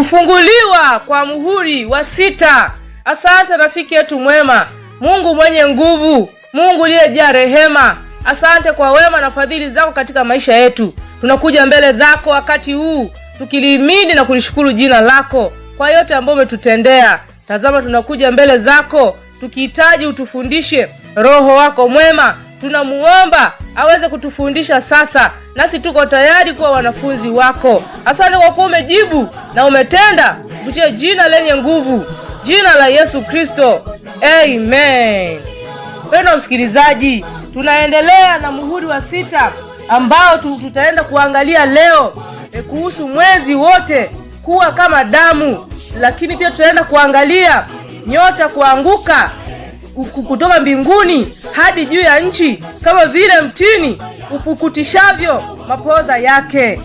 Kufunguliwa kwa muhuri wa 6. Asante rafiki yetu mwema, Mungu mwenye nguvu, Mungu aliyejaa rehema. Asante kwa wema na fadhili zako katika maisha yetu. Tunakuja mbele zako wakati huu tukilihimidi na kulishukuru jina lako kwa yote ambayo umetutendea. Tazama, tunakuja mbele zako tukihitaji utufundishe. Roho wako mwema tunamuomba aweze kutufundisha sasa, nasi tuko tayari kuwa wanafunzi wako. Asante kwa kuwa umejibu na umetenda kupitia jina lenye nguvu, jina la Yesu Kristo. Amen. Mpendwa msikilizaji, tunaendelea na muhuri wa 6 ambao tutaenda kuangalia leo kuhusu mwezi wote kuwa kama damu, lakini pia tutaenda kuangalia nyota kuanguka kutoka mbinguni hadi juu ya nchi kama vile mtini upukutishavyo mapoza yake.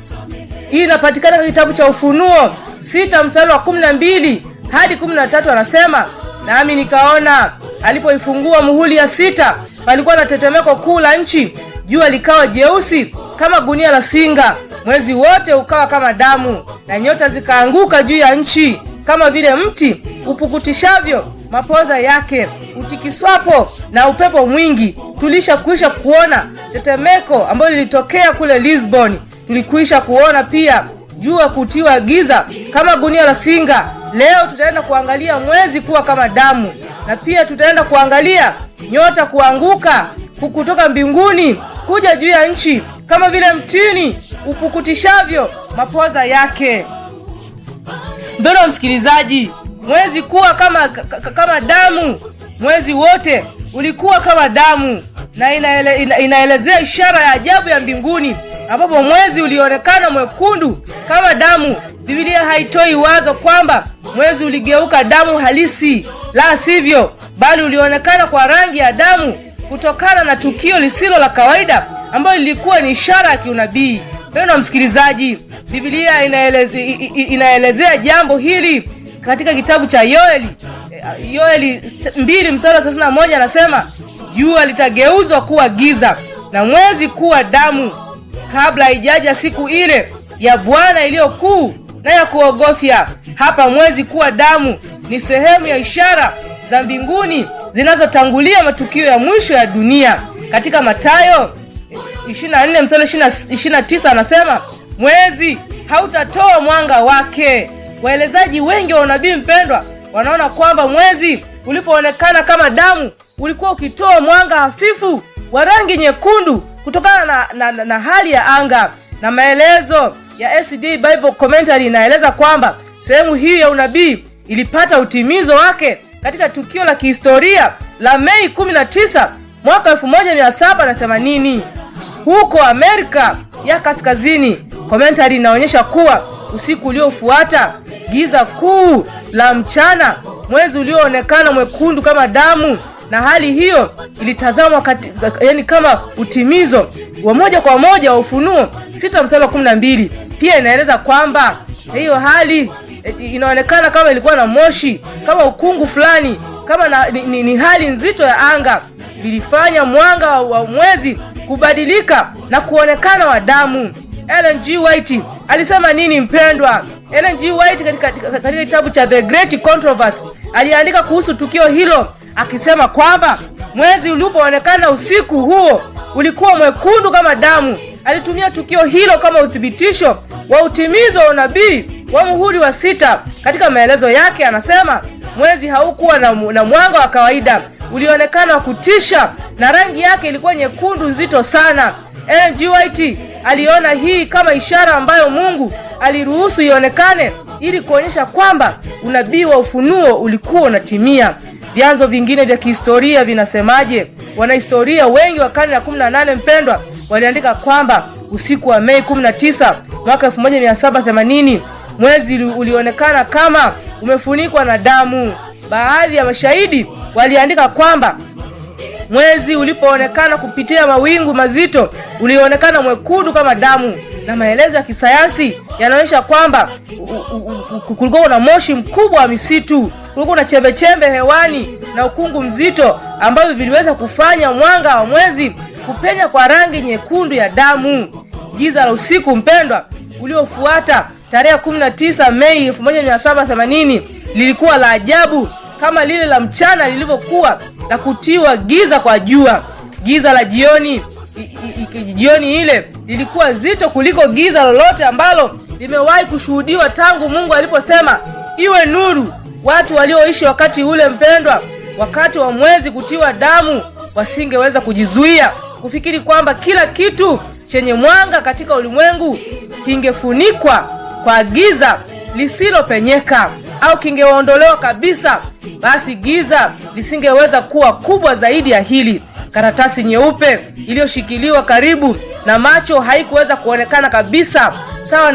Hii inapatikana katika kitabu cha Ufunuo 6 mstari wa 12 hadi 13. Anasema, nami nikaona alipoifungua muhuri ya 6, palikuwa na tetemeko kuu la nchi, jua likawa jeusi kama gunia la singa, mwezi wote ukawa kama damu, na nyota zikaanguka juu ya nchi kama vile mti upukutishavyo mapoza yake utikiswapo na upepo mwingi. Tulisha kuona tetemeko ambalo lilitokea kule Lisbon. Tulikwisha kuona pia jua kutiwa giza kama gunia la singa. Leo tutaenda kuangalia mwezi kuwa kama damu, na pia tutaenda kuangalia nyota kuanguka kutoka mbinguni kuja juu ya nchi kama vile mtini upukutishavyo mapoza yake. Mpendwa msikilizaji, mwezi kuwa kama damu, mwezi wote ulikuwa kama damu, na inaelezea ishara ya ajabu ya mbinguni ambapo mwezi ulionekana mwekundu kama damu. Biblia haitoi wazo kwamba mwezi uligeuka damu halisi, la sivyo, bali ulionekana kwa rangi ya damu kutokana na tukio lisilo la kawaida ambalo lilikuwa ni ishara ya kiunabii. Mpendwa msikilizaji, Biblia inaelezea jambo hili katika kitabu cha Yoeli 2 mstari wa 31. Anasema, jua litageuzwa kuwa giza na mwezi kuwa damu, kabla haijaja siku ile ya Bwana iliyokuu na ya kuogofya. Hapa mwezi kuwa damu ni sehemu ya ishara za mbinguni zinazotangulia matukio ya mwisho ya dunia. Katika Mathayo 24 mstari 29 anasema, mwezi hautatoa mwanga wake. Waelezaji wengi wa unabii, mpendwa, wanaona kwamba mwezi ulipoonekana kama damu ulikuwa ukitoa mwanga hafifu wa rangi nyekundu kutokana na hali ya anga. Na maelezo ya SD Bible Commentary inaeleza kwamba sehemu hii ya unabii ilipata utimizo wake katika tukio la kihistoria la Mei 19 mwaka 1780 huko Amerika ya Kaskazini. Commentary inaonyesha kuwa usiku uliofuata giza kuu la mchana, mwezi ulioonekana mwekundu kama damu, na hali hiyo ilitazamwa kama utimizo wa moja kwa moja wa Ufunuo 6 mstari wa 12. Pia inaeleza kwamba hiyo hali inaonekana kama ilikuwa na moshi, kama ukungu fulani, kama ni hali nzito ya anga, vilifanya mwanga wa mwezi kubadilika na kuonekana wa damu. Ellen G. White alisema nini, mpendwa? Ellen G. White katika kitabu cha The Great Controversy aliandika kuhusu tukio hilo akisema kwamba mwezi ulipoonekana usiku huo ulikuwa mwekundu kama damu. Alitumia tukio hilo kama uthibitisho wa utimizo wa unabii wa muhuri wa 6. Katika maelezo yake anasema, mwezi haukuwa na mwanga wa kawaida, ulionekana wa kutisha na rangi yake ilikuwa nyekundu nzito sana. Ellen G. White aliona hii kama ishara ambayo Mungu aliruhusu ionekane ili kuonyesha kwamba unabii wa ufunuo ulikuwa unatimia. Vyanzo vingine vya kihistoria vinasemaje? Wanahistoria wengi wa karne ya 18, mpendwa, waliandika kwamba usiku wa Mei 19 mwaka 1780 mwezi ulionekana kama umefunikwa na damu. Baadhi ya mashahidi waliandika kwamba mwezi ulipoonekana kupitia mawingu mazito ulionekana mwekundu kama damu, na maelezo ya kisayansi yanaonyesha kwamba kulikuwa na moshi mkubwa wa misitu, kulikuwa na chembe hewani na ukungu mzito ambavyo viliweza kufanya mwanga wa mwezi kupenya kwa rangi nyekundu ya damu. Giza la usiku, mpendwa, uliofuata tarehe 19 Mei 1780 lilikuwa la ajabu kama lile la mchana lilivyokuwa la kutiwa giza kwa jua. Giza la jioni ile lilikuwa zito kuliko giza lolote ambalo limewahi kushuhudiwa tangu Mungu aliposema iwe nuru. Watu walioishi wakati ule mpendwa, wakati wa mwezi kutiwa damu, wasingeweza kujizuia kufikiri kwamba kila kitu chenye mwanga katika ulimwengu kingefunikwa kwa giza lisilopenyeka au kingeondolewa kabisa. Basi giza lisingeweza kuwa kubwa zaidi ya hili. Karatasi nyeupe iliyoshikiliwa karibu na macho haikuweza kuonekana kabisa, sawa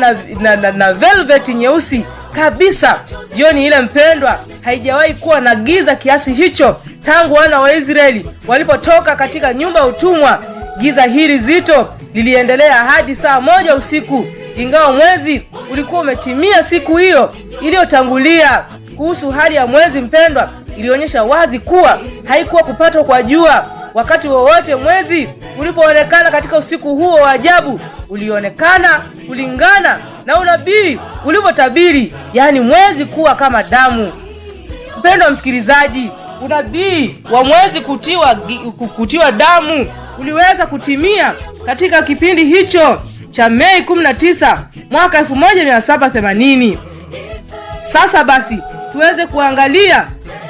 na velvet nyeusi kabisa. Jioni ile mpendwa, haijawahi kuwa na giza kiasi hicho tangu wana wa Israeli walipotoka katika nyumba ya utumwa. Giza hili zito liliendelea hadi saa 1 usiku, ingawa mwezi ulikuwa umetimia siku hiyo iliyotangulia. Kuhusu hali ya mwezi mpendwa, ilionyesha wazi kuwa haikuwa kupatwa kwa jua wakati wowote. Mwezi ulipoonekana katika usiku huo wa ajabu, ulionekana kulingana na unabii ulivyotabiri, yani mwezi kuwa kama damu. Mpendwa msikilizaji, unabii wa mwezi kutiwa damu uliweza kutimia katika kipindi hicho cha Mei 19 mwaka 1780. Sasa basi tuweze kuangalia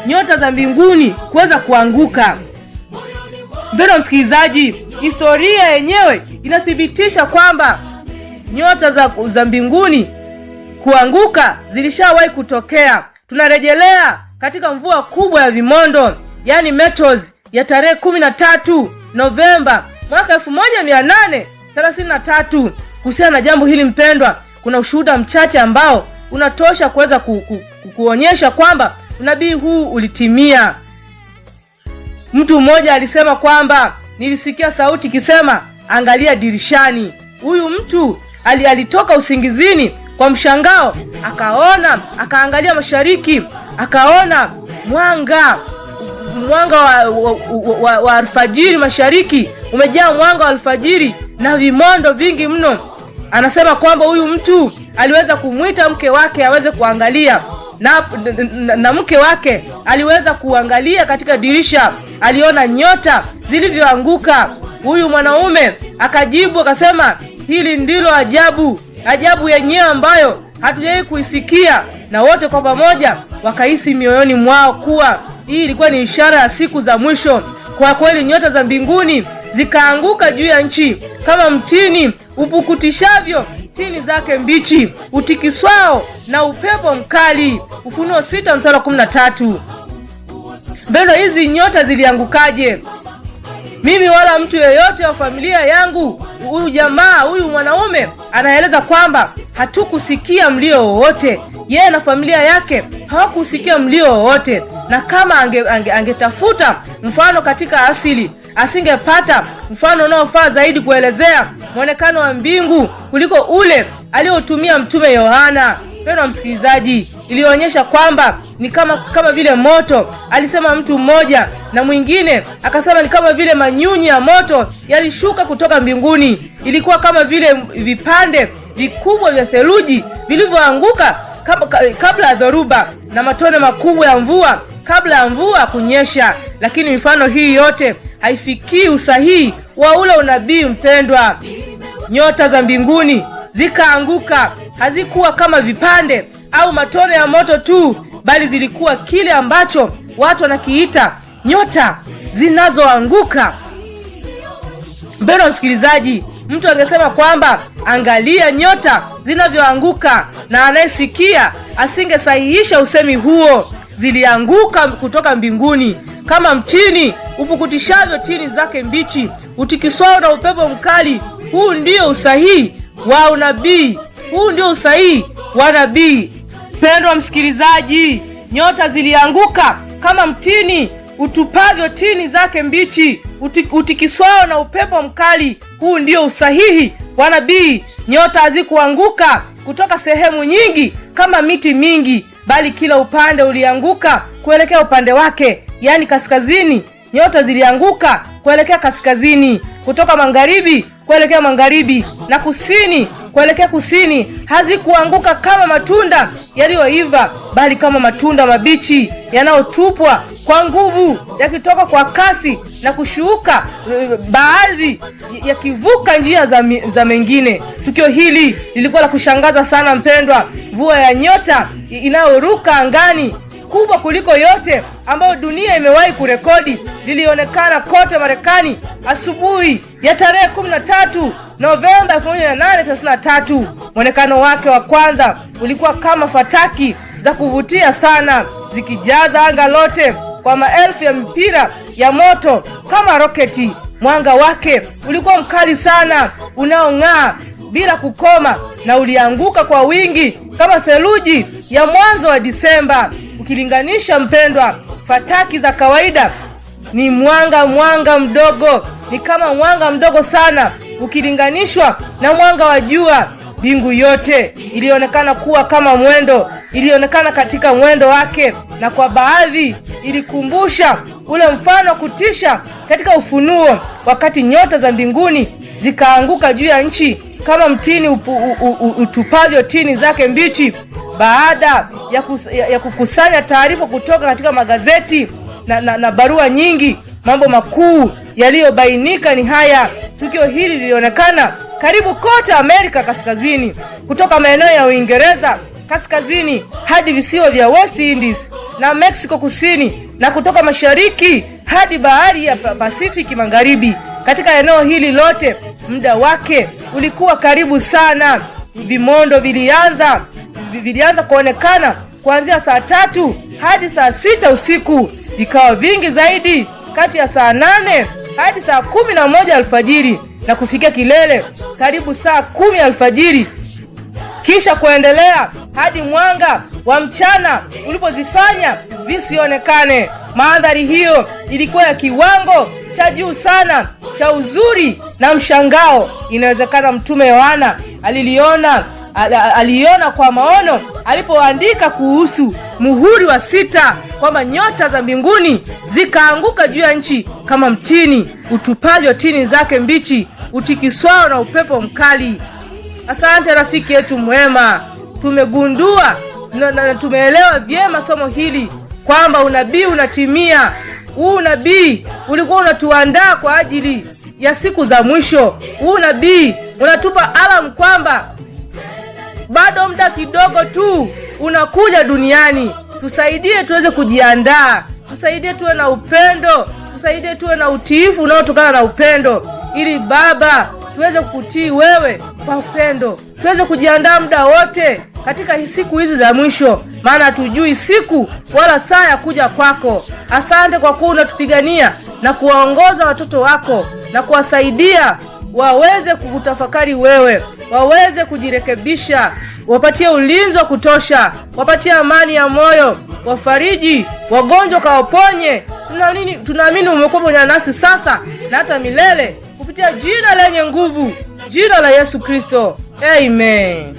nyota za mbinguni kuweza kuanguka. Mpendwa msikilizaji, historia yenyewe inathibitisha kwamba nyota za mbinguni kuanguka zilishawahi kutokea. Tunarejelea katika mvua kubwa ya vimondo, yani meteors, ya tarehe 13 Novemba mwaka 1833. Kuhusiana na jambo hili mpendwa, kuna ushuhuda mchache ambao unatosha kuweza kuonyesha kwamba unabii huu ulitimia. Mtu mmoja alisema kwamba nilisikia sauti ikisema angalia dirishani. Huyu mtu alitoka usingizini kwa mshangao, akaangalia mashariki, akaona mwanga wa alfajiri. Mashariki umejaa mwanga wa alfajiri na vimondo vingi mno. Anasema kwamba huyu mtu aliweza kumwita mke wake aweze kuangalia, na mke wake aliweza kuangalia katika dirisha, aliona nyota zilivyoanguka. Huyu mwanaume akajibu akasema, hili ndilo ajabu yenyewe ambayo hatujawahi kuisikia. Na wote kwa pamoja wakahisi mioyoni mwao kuwa hii ilikuwa ni ishara ya siku za mwisho. Kwa kweli nyota za mbinguni zikaanguka juu ya nchi kama mtini upukutishavyo tini zake mbichi, utikiswao na upepo mkali. Ufunuo 6:13. Mbona hizi nyota ziliangukaje? Mimi wala mtu yeyote wa familia yangu, huyu mwanaume anaeleza kwamba hatukusikia mlio wowote. Yeye na familia yake hawakusikia mlio wowote, na kama angetafuta mfano katika asili, asingepata mfano unaofaa zaidi kuelezea mwonekano wa mbingu kuliko ule aliotumia mtume Yohana. Mpendwa msikilizaji, ilionyesha kwamba ni kama vile moto, alisema mtu mmoja, na mwingine akasema ni kama vile manyunyi ya moto yalishuka kutoka mbinguni. Ilikuwa kama vile vipande vikubwa vya theluji vilivyoanguka kabla ya dhoruba, na matone makubwa ya mvua kabla ya mvua kunyesha. Lakini mifano hii yote haifikii usahihi wa ule unabii mpendwa. Nyota za mbinguni zikaanguka hazikuwa kama vipande au matone ya moto tu, bali zilikuwa kile ambacho watu wanakiita nyota zinazoanguka. Mpendwa msikilizaji, mtu angesema kwamba angalia nyota zinavyoanguka, na anayesikia asingesahihisha usemi huo. Zilianguka kutoka mbinguni kama mtini upukutishavyo tini zake mbichi, utikiswao na upepo mkali. Huu ndio usahihi wa unabii. Mpendwa msikilizaji, nyota zilianguka kama mtini utupavyo tini zake mbichi, utikiswao na upepo mkali. Huu ndio usahihi wa nabii. Nyota hazikuanguka kutoka sehemu nyingi kama miti mingi, bali kila upande ulianguka kuelekea upande wake, yani kaskazini. Nyota zilianguka kuelekea kaskazini, kutoka magharibi kuelekea magharibi, na kusini kuelekea kusini hazikuanguka kama matunda yaliyoiva, bali kama matunda mabichi yanayotupwa kwa nguvu, yakitoka kwa kasi na kushuka, baadhi yakivuka njia za mengine. Tukio hili lilikuwa la kushangaza sana mpendwa. Mvua ya nyota inayoruka angani, kubwa kuliko yote ambayo dunia imewahi kurekodi, lilionekana kote Marekani asubuhi ya tarehe 13 Novemba 1833. Mwonekano wake wa kwanza ulikuwa kama fataki za kuvutia sana, zikijaza anga lote kwa maelfu ya mipira ya moto kama roketi. Mwanga wake ulikuwa mkali sana, unaong'aa bila kukoma, na ulianguka kwa wingi kama theluji ya mwanzo wa Disemba. Ukilinganisha mpendwa, fataki za kawaida ni mwanga mdogo, ni kama mwanga mdogo sana ukilinganishwa na mwanga wa jua. Bingu yote ilionekana kuwa kama mwendo, ilionekana katika mwendo wake, na kwa baadhi ilikumbusha ule mfano kutisha katika Ufunuo, wakati nyota za mbinguni zikaanguka juu ya nchi kama mtini utupavyo tini zake mbichi, baada ya kukusanya taarifa kutoka katika magazeti na barua nyingi. Mambo makuu yaliyobainika ni haya: tukio hili lilionekana karibu kote Amerika Kaskazini, kutoka maeneo ya Uingereza kaskazini hadi visiwa vya West Indies na Mexico kusini, na kutoka mashariki hadi bahari ya Pasifiki magharibi. Katika eneo hili lote muda wake ulikuwa karibu sana. Vimondo vilianza kuonekana kuanzia saa 3 hadi saa 6 usiku, vikawa vingi zaidi kati ya saa 8 hadi saa 11 alfajiri, na kufikia kilele karibu saa 10 alfajiri, kisha kuendelea hadi mwanga wa mchana ulipozifanya visionekane. Mandhari hiyo ilikuwa ya kiwango cha juu sana cha uzuri na mshangao. Inawezekana Mtume Yohana aliona kwa maono alipoandika kuhusu muhuri wa 6 kwamba nyota za mbinguni zikaanguka juu ya nchi kama mtini utupavyo tini zake mbichi, utikiswao na upepo mkali. Asante rafiki yetu mwema, tumegundua na tumeelewa vyema somo hili kwamba unabii unatimia. Huu unabii ulikuwa unatuandaa kwa ajili ya siku za mwisho. Huu unabii unatupa alamu kwamba bado muda kidogo tu unakuja duniani. Tusaidie tuweze kujiandaa, tusaidie tuwe na upendo, tusaidie tuwe na utiifu unaotokana na upendo, ili Baba tuweze kukutii wewe kwa upendo, tuweze kujiandaa muda wote katika siku hizi za mwisho, maana hatujui siku wala saa ya kuja kwako. Asante kwa kuwa unatupigania na kuwaongoza watoto wako na kuwasaidia waweze kukutafakari wewe, waweze kujirekebisha, wapatie ulinzi wa kutosha, wapatie amani ya moyo, wafariji wagonjwa, kawaponye. Tunaamini umekuwa pamoja nasi sasa na hata milele, kupitia jina lenye nguvu, jina la Yesu Kristo. Amen.